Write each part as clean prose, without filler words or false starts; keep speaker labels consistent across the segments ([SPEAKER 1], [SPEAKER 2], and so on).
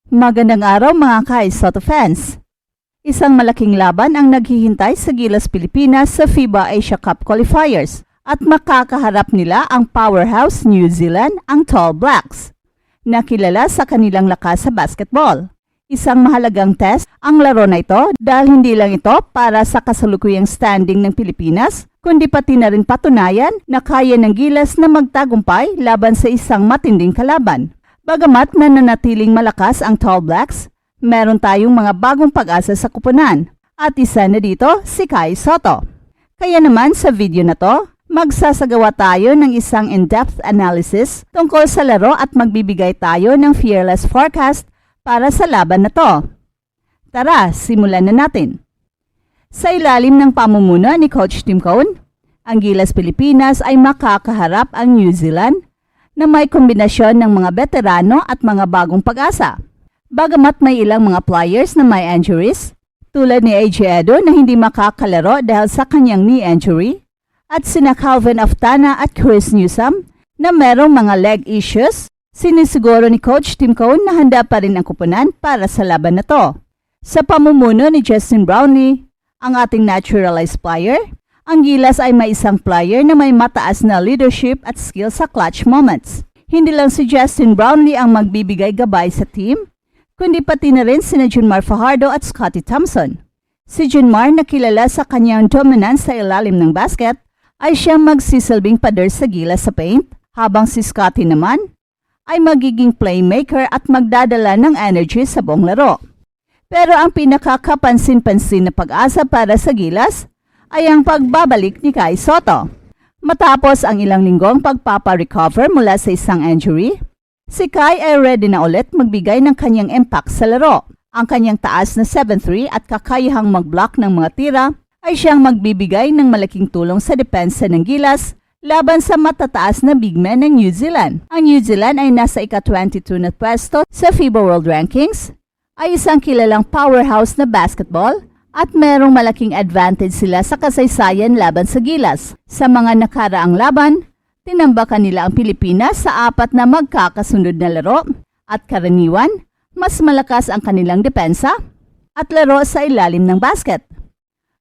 [SPEAKER 1] Magandang araw mga ka-Soto fans! Isang malaking laban ang naghihintay sa Gilas Pilipinas sa FIBA Asia Cup Qualifiers at makakaharap nila ang powerhouse New Zealand, ang Tall Blacks, na kilala sa kanilang lakas sa basketball. Isang mahalagang test ang laro na ito dahil hindi lang ito para sa kasalukuyang standing ng Pilipinas, kundi pati na rin patunayan na kaya ng Gilas na magtagumpay laban sa isang matinding kalaban. Bagamat nananatiling malakas ang Tall Blacks, meron tayong mga bagong pag-asa sa kupunan at isa na dito si Kai Sotto. Kaya naman sa video na to, magsasagawa tayo ng isang in-depth analysis tungkol sa laro at magbibigay tayo ng fearless forecast para sa laban na to. Tara, simulan na natin. Sa ilalim ng pamumuno ni Coach Tim Cone, ang Gilas Pilipinas ay makakaharap ang New Zealand na may kombinasyon ng mga veterano at mga bagong pag-asa. Bagamat may ilang mga players na may injuries, tulad ni AJ Edo na hindi makakalaro dahil sa kanyang knee injury, at sina Calvin Aftana at Chris Newsome na merong mga leg issues, sinisiguro ni Coach Tim Cone na handa pa rin ang kupunan para sa laban na to. Sa pamumuno ni Justin Brownlee, ang ating naturalized player, ang Gilas ay may isang player na may mataas na leadership at skill sa clutch moments. Hindi lang si Justin Brownlee ang magbibigay gabay sa team, kundi pati na rin sina Junmar Fajardo at Scottie Thompson. Si Junmar na kilala sa kanyang dominance sa ilalim ng basket ay siyang magsisilbing pader sa Gilas sa paint, habang si Scottie naman ay magiging playmaker at magdadala ng energy sa buong laro. Pero ang pinakakapansin-pansin na pag-asa para sa Gilas ay ang pagbabalik ni Kai Sotto. Matapos ang ilang linggong pagpapa-recover mula sa isang injury, si Kai ay ready na ulit magbigay ng kanyang impact sa laro. Ang kanyang taas na 7'3" at kakayahang mag-block ng mga tira ay siyang magbibigay ng malaking tulong sa depensa ng Gilas laban sa matataas na big men ng New Zealand. Ang New Zealand ay nasa ika-22 na pwesto sa FIBA World Rankings, ay isang kilalang powerhouse na basketball at merong malaking advantage sila sa kasaysayan laban sa Gilas. Sa mga nakaraang laban, tinambakan nila ang Pilipinas sa 4 na magkakasunod na laro at karaniwan, mas malakas ang kanilang depensa at laro sa ilalim ng basket.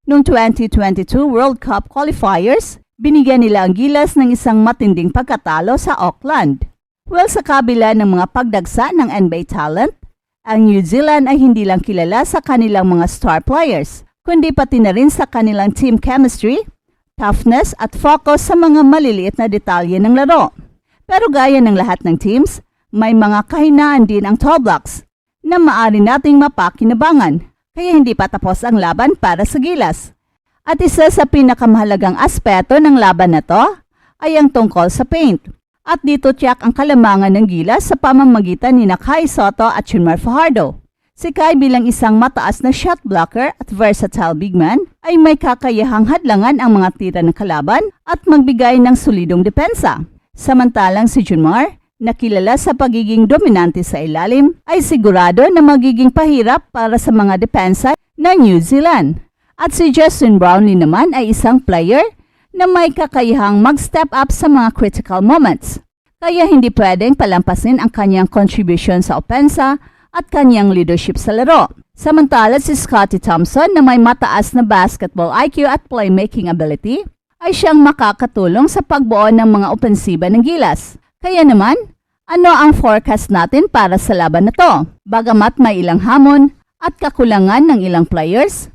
[SPEAKER 1] Noong 2022 World Cup Qualifiers, binigyan nila ang Gilas ng isang matinding pagkatalo sa Auckland. Well, sa kabila ng mga pagdagsa ng NBA talent, ang New Zealand ay hindi lang kilala sa kanilang mga star players, kundi pati na rin sa kanilang team chemistry, toughness at focus sa mga maliliit na detalye ng laro. Pero gaya ng lahat ng teams, may mga kahinaan din ang Tall Blacks na maaari nating mapakinabangan, kaya hindi pa tapos ang laban para sa Gilas. At isa sa pinakamahalagang aspeto ng laban na to ay ang tungkol sa paint. At dito tiyak ang kalamangan ng Gilas sa pamamagitan ni Kai Sotto at Junmar Fajardo. Si Kai bilang isang mataas na shot blocker at versatile big man ay may kakayahang hadlangan ang mga tira ng kalaban at magbigay ng solidong depensa. Samantalang si Junmar, na kilala sa pagiging dominante sa ilalim, ay sigurado na magiging pahirap para sa mga depensa ng New Zealand. At si Justin Brownlee naman ay isang player na may kakayahang mag-step up sa mga critical moments. Kaya hindi pwedeng palampasin ang kanyang contribution sa opensa at kanyang leadership sa laro. Samantala si Scottie Thompson na may mataas na basketball IQ at playmaking ability ay siyang makakatulong sa pagbuo ng mga opensiba ng Gilas. Kaya naman, ano ang forecast natin para sa laban na to? Bagamat may ilang hamon at kakulangan ng ilang players,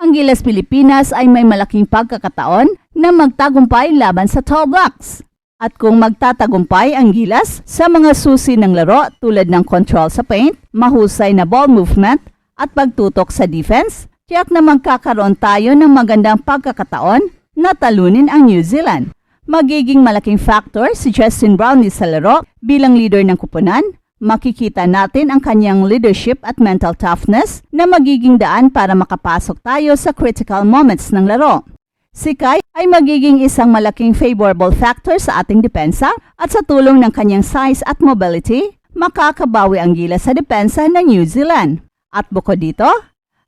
[SPEAKER 1] ang Gilas Pilipinas ay may malaking pagkakataon na magtagumpay laban sa Tall Blacks. At kung magtatagumpay ang Gilas sa mga susi ng laro tulad ng control sa paint, mahusay na ball movement at pagtutok sa defense, tiyak na magkakaroon tayo ng magandang pagkakataon na talunin ang New Zealand. Magiging malaking factor si Justin Brownlee sa laro bilang leader ng kupunan. Makikita natin ang kanyang leadership at mental toughness na magiging daan para makapasok tayo sa critical moments ng laro. Si Kai ay magiging isang malaking favorable factor sa ating depensa at sa tulong ng kanyang size at mobility, makakabawi ang Gilas sa depensa ng New Zealand. At bukod dito,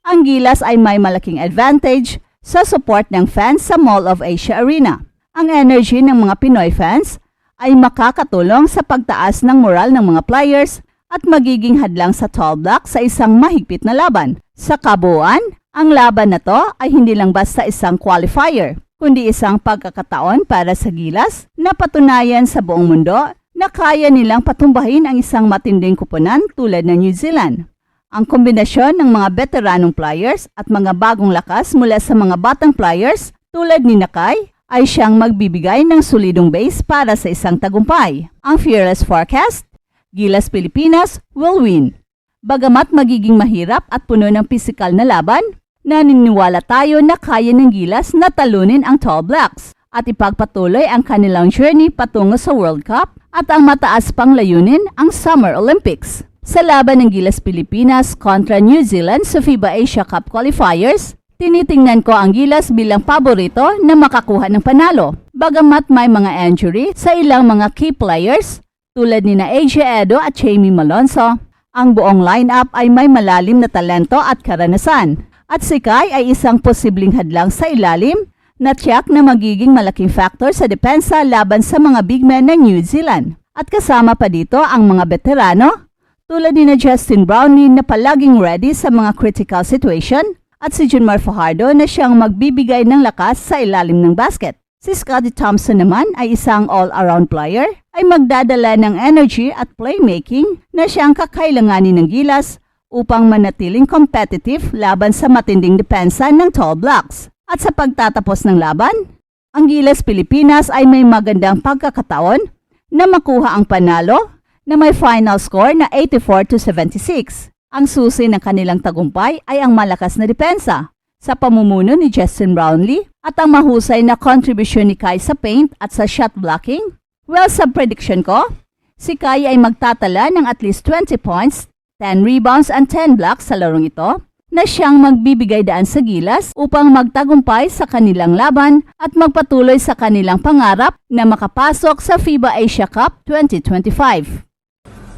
[SPEAKER 1] ang Gilas ay may malaking advantage sa support ng fans sa Mall of Asia Arena. Ang energy ng mga Pinoy fans ay makakatulong sa pagtaas ng moral ng mga players at magiging hadlang sa tall block sa isang mahigpit na laban. Sa kabuuan, ang laban na to ay hindi lang basta isang qualifier, kundi isang pagkakataon para sa Gilas na patunayan sa buong mundo na kaya nilang patumbahin ang isang matinding kupunan tulad ng New Zealand. Ang kombinasyon ng mga veteranong players at mga bagong lakas mula sa mga batang players tulad ni Nakay ay siyang magbibigay ng solidong base para sa isang tagumpay. Ang fearless forecast, Gilas Pilipinas will win. Bagamat magiging mahirap at puno ng pisikal na laban, naniniwala tayo na kaya ng Gilas na talunin ang Tall Blacks at ipagpatuloy ang kanilang journey patungo sa World Cup at ang mataas pang layunin ang Summer Olympics. Sa laban ng Gilas Pilipinas kontra New Zealand sa FIBA Asia Cup Qualifiers, tinitingnan ko ang Gilas bilang paborito na makakuha ng panalo. Bagamat may mga injury sa ilang mga key players tulad ni AJ Edo at Jamie Malonzo, ang buong lineup ay may malalim na talento at karanasan. At si Kai ay isang posibleng hadlang sa ilalim na tiyak na magiging malaking factor sa depensa laban sa mga big men ng New Zealand. At kasama pa dito ang mga veterano tulad ni Justin Brownlee na palaging ready sa mga critical situation at si Junmar Fajardo na siyang magbibigay ng lakas sa ilalim ng basket. Si Scotty Thompson naman ay isang all-around player ay magdadala ng energy at playmaking na siyang kakailanganin ng Gilas upang manatiling competitive laban sa matinding depensa ng Tall Blacks. At sa pagtatapos ng laban, ang Gilas Pilipinas ay may magandang pagkakataon na makuha ang panalo na may final score na 84-76. Ang susi ng kanilang tagumpay ay ang malakas na depensa sa pamumuno ni Justin Brownlee at ang mahusay na kontribusyon ni Kai sa paint at sa shot blocking. Well, sa prediction ko, si Kai ay magtatala ng at least 20 points, 10 rebounds and 10 blocks sa larong ito na siyang magbibigay daan sa Gilas upang magtagumpay sa kanilang laban at magpatuloy sa kanilang pangarap na makapasok sa FIBA Asia Cup 2025.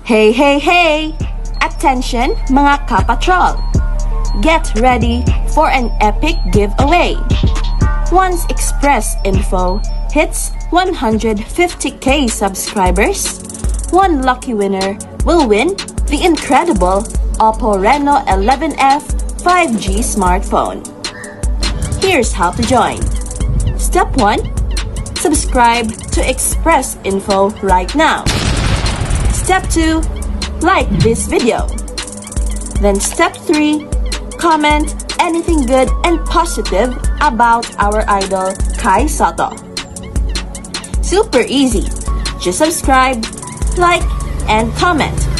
[SPEAKER 2] Hey, hey, hey! Attention mga kapatrol! Get ready for an epic giveaway! Once Express Info hits 150k subscribers, one lucky winner will win the incredible Oppo Reno 11F 5G smartphone. Here's how to join. Step 1. Subscribe to Express Info right now. Step 2. Like this video. Then step 3. Comment anything good and positive about our idol Kai Sotto. Super easy. Just subscribe, like, and comment.